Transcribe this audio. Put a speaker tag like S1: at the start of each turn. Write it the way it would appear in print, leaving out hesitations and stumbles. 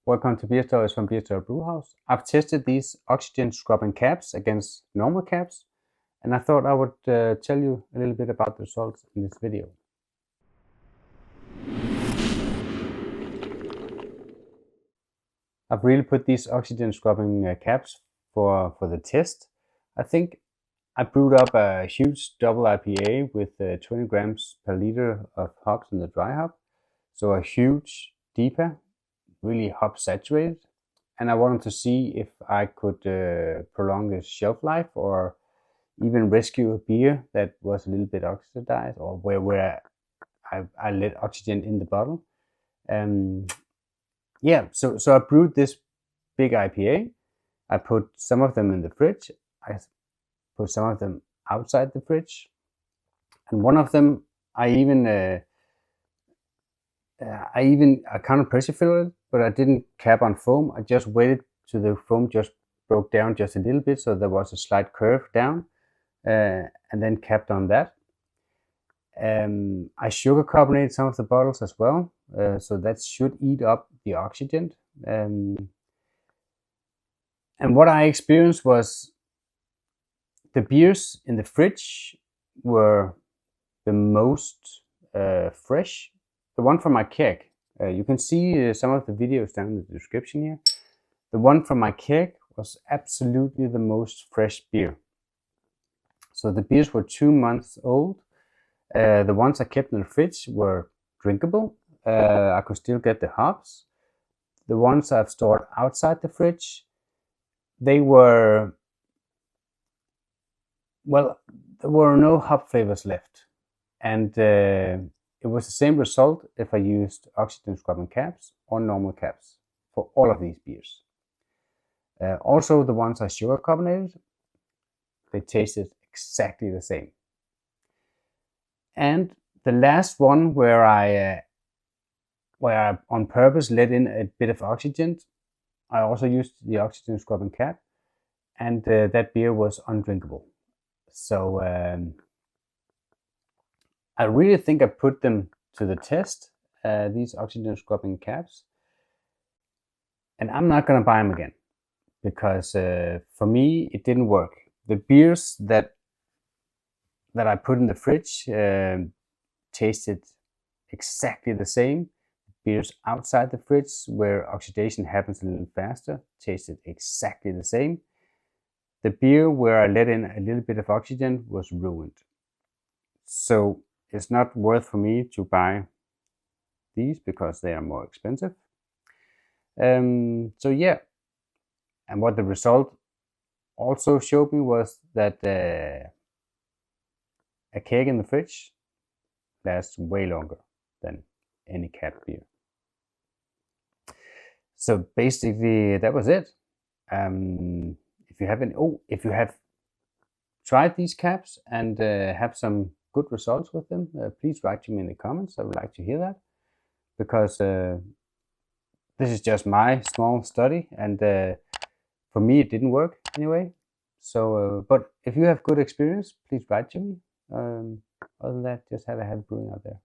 S1: Welcome to Beerstories from Beerstory Brewhouse. I've tested these oxygen scrubbing caps against normal caps, and I thought I would tell you a little bit about the results in this video. I've really put these oxygen scrubbing caps for the test. I think I brewed up a huge double IPA with 20 grams per liter of hops in the dry hop. So a huge DIPA, really hop saturated. And I wanted to see if I could prolong the shelf life or even rescue a beer that was a little bit oxidized, or where I let oxygen in the bottle. Yeah, so I brewed this big IPA. I put some of them in the fridge. I put some of them outside the fridge, and one of them I kind of pressure filled it, but I didn't cap on foam. I just waited till the foam just broke down just a little bit, so there was a slight curve down, and then capped on that. I sugar carbonated some of the bottles as well, so that should eat up the oxygen. And what I experienced was the beers in the fridge were the most fresh. The one from my keg, you can see some of the videos down in the description here. The one from my keg was absolutely the most fresh beer. So the beers were 2 months old. The ones I kept in the fridge were drinkable. I could still get the hops. The ones I've stored outside the fridge, they were, well, there were no hop flavors left. And it was the same result if I used oxygen scrubbing caps or normal caps for all of these beers. Also, the ones I sugar carbonated, they tasted exactly the same. And the last one where I on purpose let in a bit of oxygen, I also used the oxygen scrubbing cap, and that beer was undrinkable. So I really think I put them to the test, these oxygen scrubbing caps, and I'm not gonna buy them again because for me it didn't work. The beers that I put in the fridge tasted exactly the same. Beers outside the fridge, where oxidation happens a little faster, tasted exactly the same. The beer where I let in a little bit of oxygen was ruined. So it's not worth for me to buy these because they are more expensive. So yeah, and what the result also showed me was that a keg in the fridge lasts way longer than any capped beer. So basically that was it. If you have tried these caps and have some good results with them, please write to me in the comments. I would like to hear that, because this is just my small study, and for me it didn't work anyway. So but if you have good experience, please write to me. Other than that, just have a happy brewing out there.